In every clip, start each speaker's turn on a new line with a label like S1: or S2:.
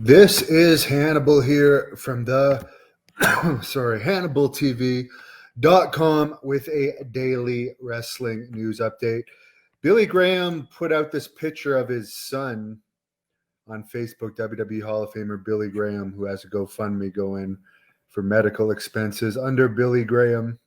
S1: This is Hannibal here from the HannibalTV.com with a daily wrestling news update. Billy Graham put out this picture of his son on Facebook, WWE Hall of Famer Billy Graham, who has a GoFundMe going for medical expenses under Billy Graham,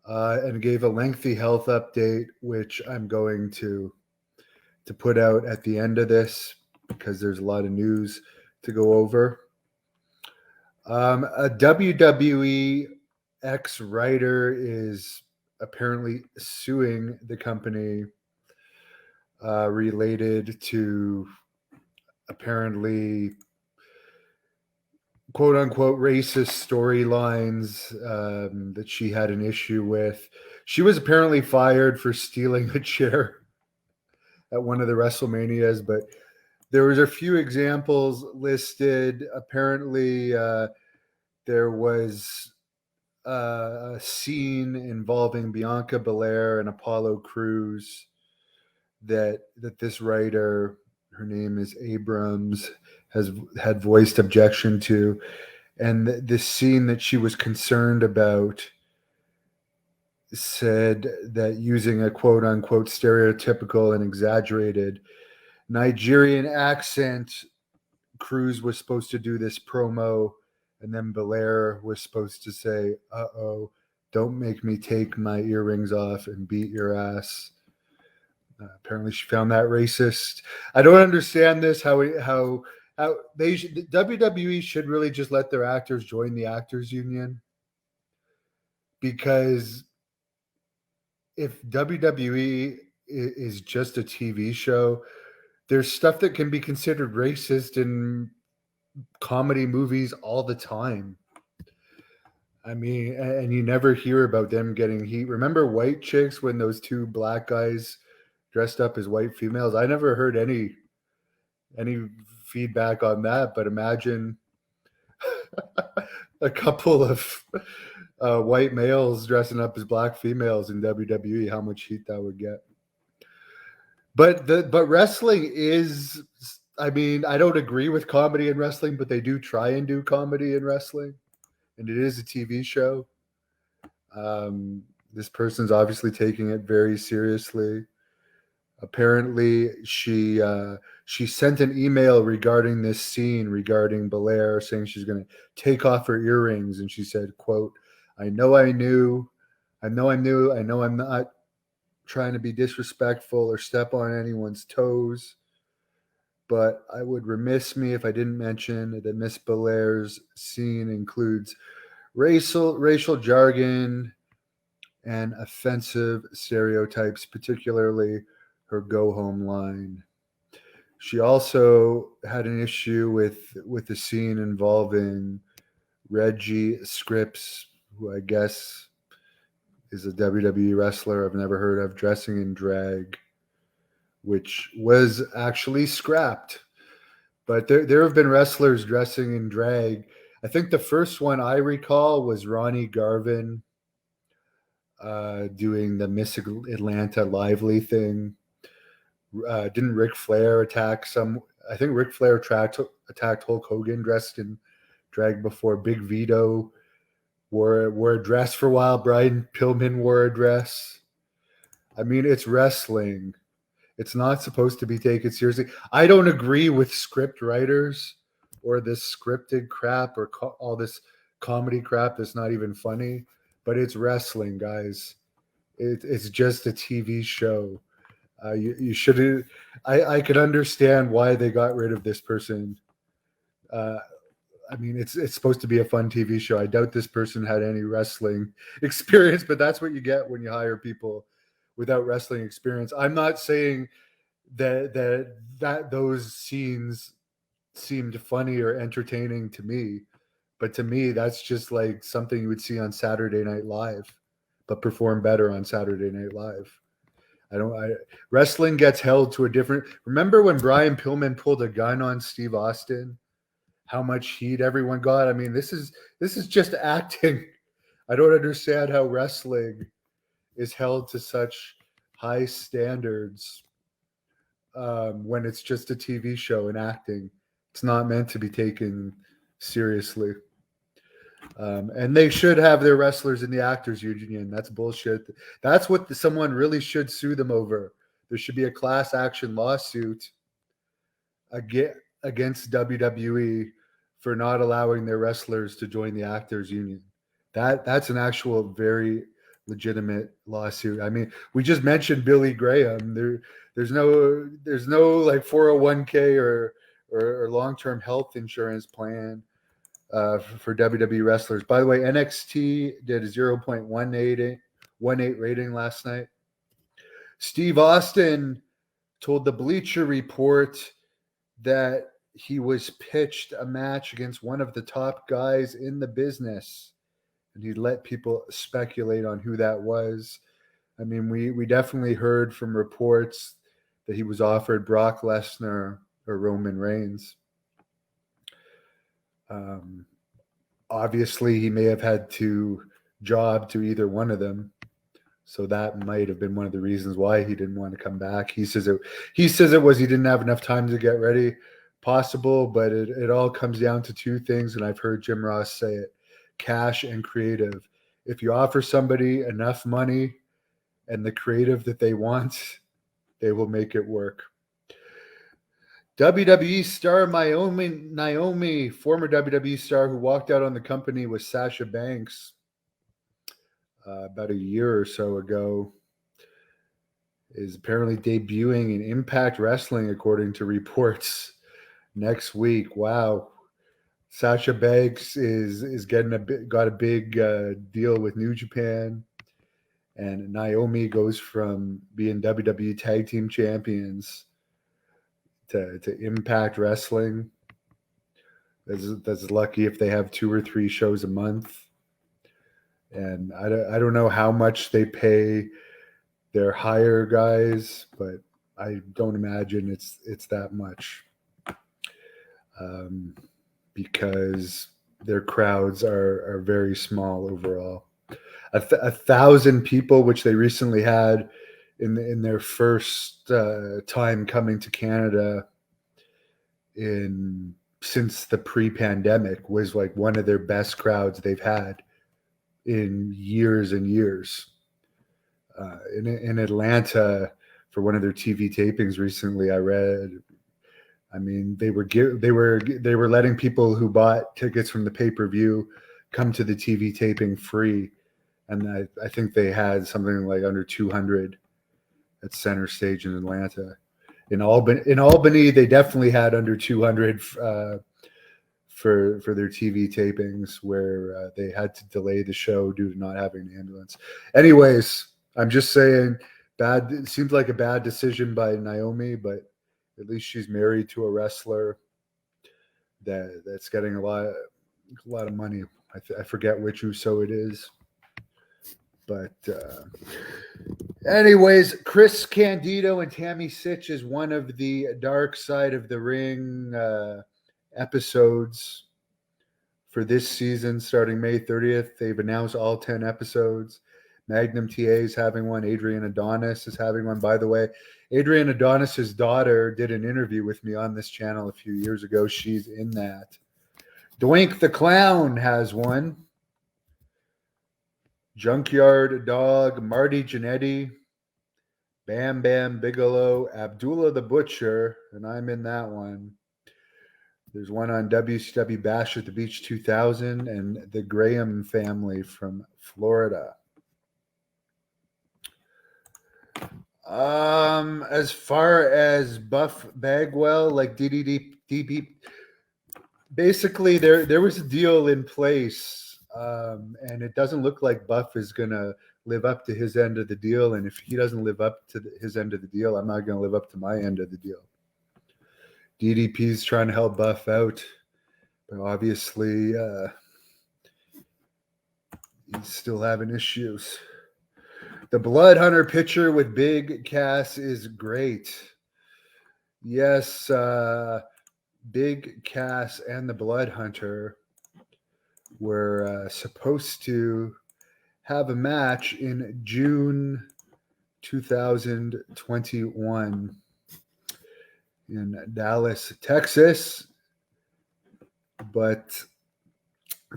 S1: and gave a lengthy health update, which I'm going to put out at the end of this because there's a lot of news to go over. A WWE ex-writer is apparently suing the company related to apparently quote-unquote racist storylines that she had an issue with. She was apparently fired for stealing a chair at one of the WrestleManias, but there was a few examples listed. Apparently, there was a scene involving Bianca Belair and Apollo Crews that this writer, her name is Abrams, had voiced objection to, and this scene that she was concerned about said that using a quote unquote stereotypical and exaggerated Nigerian accent, Cruz was supposed to do this promo, and then Belair was supposed to say, "Uh-oh, don't make me take my earrings off and beat your ass." Apparently, she found that racist. I don't understand this. How they should, WWE should really just let their actors join the actors union, because if WWE is just a TV show, there's stuff that can be considered racist in comedy movies all the time. I mean, and you never hear about them getting heat. Remember White Chicks, when those two black guys dressed up as white females? I never heard any feedback on that, but imagine a couple of white males dressing up as black females in WWE, how much heat that would get. But wrestling is, I mean, I don't agree with comedy in wrestling, but they do try and do comedy in wrestling, and it is a TV show. This person's obviously taking it very seriously. Apparently, she sent an email regarding this scene regarding Belair, saying she's going to take off her earrings, and she said, "quote I know I'm not trying to be disrespectful or step on anyone's toes, but I would remiss me if I didn't mention that Miss Belair's scene includes racial jargon and offensive stereotypes, particularly her go home line." She also had an issue with the scene involving Reggie Scripps, who I guess is a WWE wrestler I've never heard of, dressing in drag, which was actually scrapped. But there have been wrestlers dressing in drag. I think the first one I recall was Ronnie Garvin doing the Miss Atlanta Lively thing. Didn't Ric Flair attack some? I think Ric Flair attacked Hulk Hogan dressed in drag before. Big Vito wore a dress for a while. Brian Pillman wore a dress. I mean, it's wrestling. It's not supposed to be taken seriously. I don't agree with script writers or this scripted crap or all this comedy crap that's not even funny, but it's wrestling, guys. It's just a TV show. You shouldn't. I could understand why they got rid of this person. I mean, it's supposed to be a fun TV show. I doubt this person had any wrestling experience, but that's what you get when you hire people without wrestling experience. I'm not saying that those scenes seemed funny or entertaining to me, but to me, that's just like something you would see on Saturday Night Live, but perform better on Saturday Night Live. Wrestling gets held to a different. Remember when Brian Pillman pulled a gun on Steve Austin? How much heat everyone got. I mean, this is just acting. I don't understand how wrestling is held to such high standards when it's just a TV show and acting. It's not meant to be taken seriously. And they should have their wrestlers in the actors union. That's bullshit. That's what someone really should sue them over. There should be a class action lawsuit against WWE for not allowing their wrestlers to join the actors union. That's an actual very legitimate lawsuit. I mean, we just mentioned Billy Graham. There's no like 401k or long-term health insurance plan for WWE wrestlers. By the way, NXT did a 0.18 rating last night. Steve Austin told the Bleacher Report that he was pitched a match against one of the top guys in the business, and he let people speculate on who that was. I mean, we definitely heard from reports that he was offered Brock Lesnar or Roman Reigns. Obviously, he may have had to job to either one of them, so that might have been one of the reasons why he didn't want to come back. He says it was he didn't have enough time to get ready. Possible, but it all comes down to two things, and I've heard Jim Ross say it: cash and creative. If you offer somebody enough money and the creative that they want, they will make it work. WWE star Naomi, former WWE star who walked out on the company with Sasha Banks about a year or so ago, is apparently debuting in Impact Wrestling, according to reports, next week. Wow. Sasha Banks is got a big deal with New Japan, and Naomi goes from being WWE Tag Team Champions to Impact Wrestling. That's lucky if they have 2 or 3 shows a month. And I don't know how much they pay their hire guys, but I don't imagine it's that much. Because their crowds are very small overall. 1,000 people, which they recently had in their first time coming to Canada since the pre-pandemic, was like one of their best crowds they've had in years and years. In Atlanta, for one of their TV tapings recently, I read, I mean, they were letting people who bought tickets from the pay-per-view come to the TV taping free, and I think they had something like under 200 at Center Stage in Atlanta. In Albany, they definitely had under 200 for their TV tapings, where they had to delay the show due to not having an ambulance. Anyways, I'm just saying, it seems like a bad decision by Naomi, but at least she's married to a wrestler that's getting a lot of money. I forget which Uso it is. But anyways, Chris Candido and Tammy Sitch is one of the Dark Side of the Ring episodes for this season starting May 30th. They've announced all 10 episodes. Magnum TA is having one. Adrian Adonis is having one. By the way, Adrian Adonis's daughter did an interview with me on this channel a few years ago. She's in that. Doink the Clown has one. Junkyard Dog, Marty Jannetty, Bam Bam Bigelow, Abdullah the Butcher, and I'm in that one. There's one on WCW Bash at the Beach 2000, and the Graham family from Florida. As far as Buff Bagwell, like DDP, basically there was a deal in place, and it doesn't look like Buff is gonna live up to his end of the deal. And if he doesn't live up to his end of the deal, I'm not gonna live up to my end of the deal. DDP's trying to help Buff out, but obviously he's still having issues. The Blood Hunter picture with Big Cass is great. Yes, Big Cass and the Blood Hunter were supposed to have a match in June 2021 in Dallas, Texas. But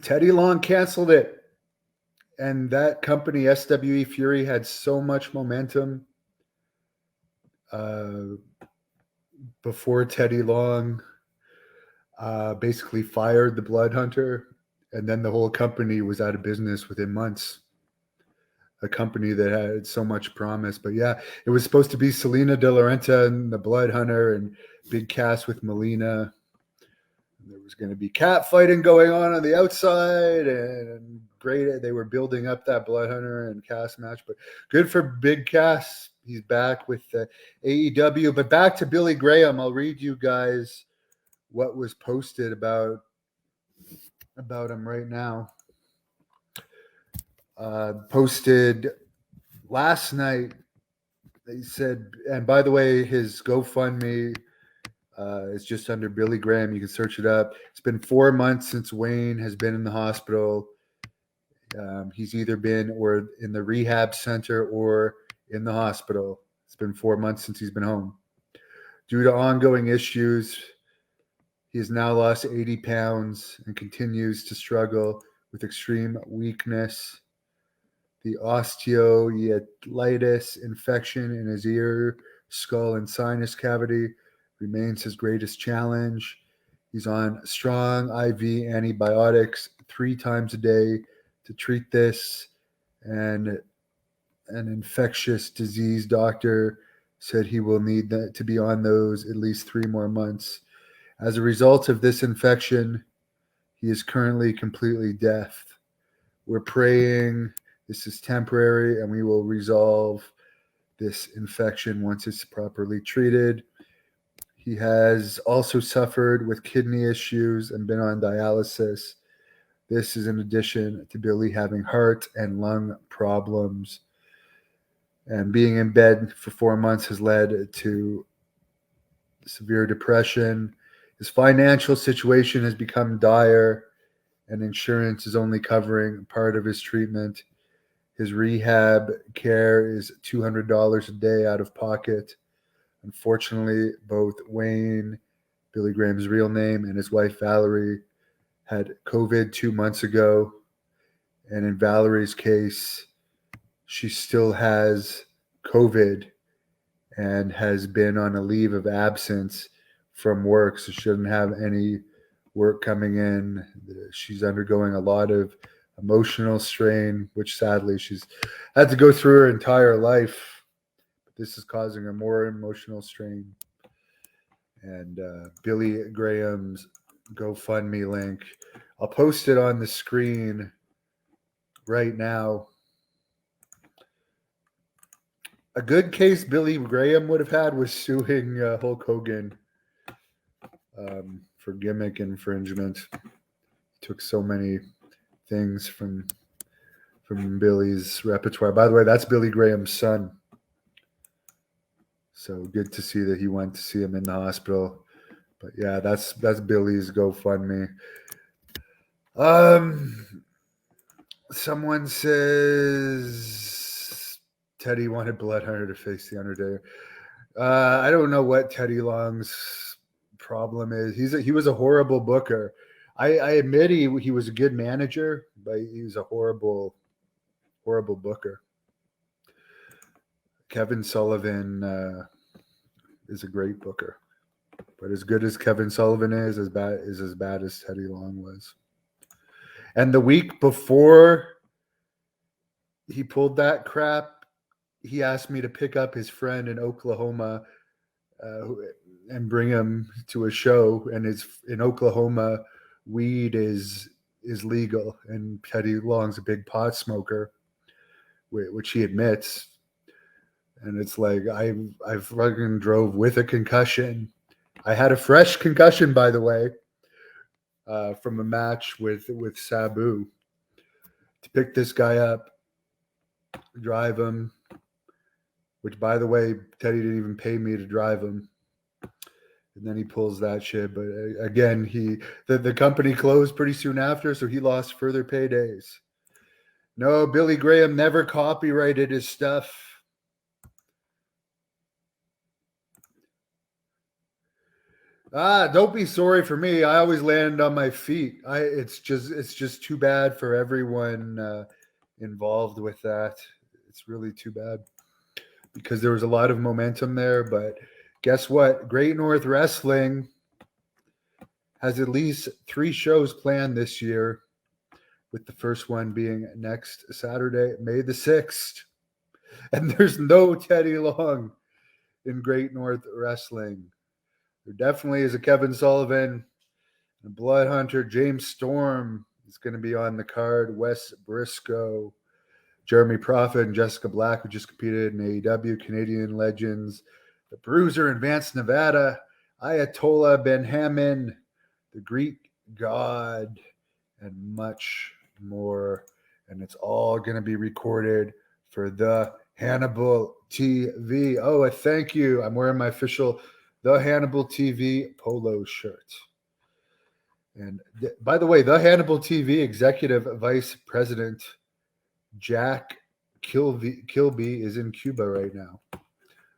S1: Teddy Long canceled it. And that company, SWE Fury, had so much momentum before Teddy Long basically fired the Blood Hunter. And then the whole company was out of business within months. A company that had so much promise. But yeah, it was supposed to be Selena De La Renta and the Blood Hunter and big cast with Melina. There was going to be cat fighting going on the outside, and great. They were building up that Blood Hunter and Cass match, but good for Big Cass. He's back with the AEW. But back to Billy Graham. I'll read you guys what was posted about him right now. Posted last night. They said, and by the way, his GoFundMe is just under Billy Graham. You can search it up. It's been 4 months since Wayne has been in the hospital. He's either been or in the rehab center or in the hospital. It's been 4 months since he's been home. Due to ongoing issues, he has now lost 80 pounds and continues to struggle with extreme weakness. The osteoitis infection in his ear, skull, and sinus cavity remains his greatest challenge. He's on strong IV antibiotics 3 times a day to treat this, and an infectious disease doctor said he will need to be on those at least 3 more months. As a result of this infection, he is currently completely deaf. We're praying this is temporary and we will resolve this infection once it's properly treated. He has also suffered with kidney issues and been on dialysis. This is in addition to Billy having heart and lung problems. And being in bed for 4 months has led to severe depression. His financial situation has become dire, and insurance is only covering part of his treatment. His rehab care is $200 a day out of pocket. Unfortunately, both Wayne, Billy Graham's real name, and his wife Valerie had COVID 2 months ago. And in Valerie's case, she still has COVID and has been on a leave of absence from work, so she doesn't have any work coming in. She's undergoing a lot of emotional strain, which sadly she's had to go through her entire life. But this is causing her more emotional strain. And Billy Graham's GoFundMe link, I'll post it on the screen right now. A good case Billy Graham would have had was suing Hulk Hogan for gimmick infringement. Took so many things from Billy's repertoire. By the way, that's Billy Graham's son. So good to see that he went to see him in the hospital. But yeah, that's Billy's GoFundMe. Someone says Teddy wanted Blood Hunter to face the Undertaker. I don't know what Teddy Long's problem is. He was a horrible booker. I admit he was a good manager, but he's a horrible booker. Kevin Sullivan is a great booker, but as good as Kevin Sullivan is as bad as Teddy Long was. And the week before he pulled that crap, he asked me to pick up his friend in Oklahoma and bring him to a show. And in Oklahoma, weed is legal, and Teddy Long's a big pot smoker, which he admits. And it's like I fucking drove with a concussion. I had a fresh concussion, by the way, from a match with Sabu, to pick this guy up, drive him. Which, by the way, Teddy didn't even pay me to drive him. And then he pulls that shit. But again, the company closed pretty soon after, so he lost further paydays. No, Billy Graham never copyrighted his stuff. Don't be sorry for me. I always land on my feet. It's just too bad for everyone involved with that. It's really too bad because there was a lot of momentum there. But guess what? Great North Wrestling has at least 3 shows planned this year, with the first one being next Saturday, May the 6th. And there's no Teddy Long in Great North Wrestling. There definitely is a Kevin Sullivan, a Blood Hunter. James Storm is going to be on the card. Wes Briscoe, Jeremy Prophet, and Jessica Black, who just competed in AEW, Canadian Legends, the Bruiser in Vance, Nevada, Ayatollah Ben Hammond, the Greek God, and much more. And it's all going to be recorded for the Hannibal TV. Oh, a thank you. I'm wearing my official The Hannibal TV polo shirt. And by the way, The Hannibal TV Executive Vice President Jack Kilby is in Cuba right now.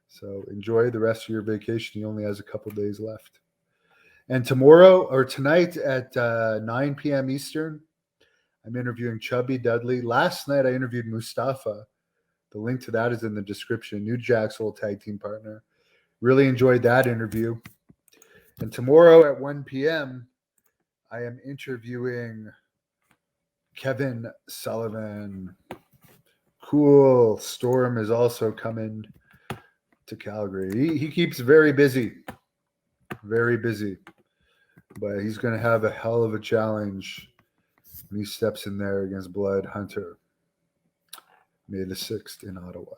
S1: So enjoy the rest of your vacation. He only has a couple days left. And tomorrow or tonight at 9 p.m. Eastern, I'm interviewing Chubby Dudley. Last night I interviewed Mustafa. The link to that is in the description. New Jack's old tag team partner. Really enjoyed that interview. And tomorrow at 1 p.m., I am interviewing Kevin Sullivan. Cool. Storm is also coming to Calgary. He keeps very busy. Very busy. But he's going to have a hell of a challenge when he steps in there against Blood Hunter. May the 6th in Ottawa.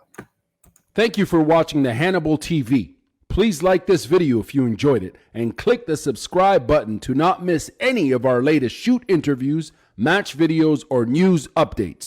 S2: Thank you for watching the Hannibal TV. Please like this video if you enjoyed it and click the subscribe button to not miss any of our latest shoot interviews, match videos, or news updates.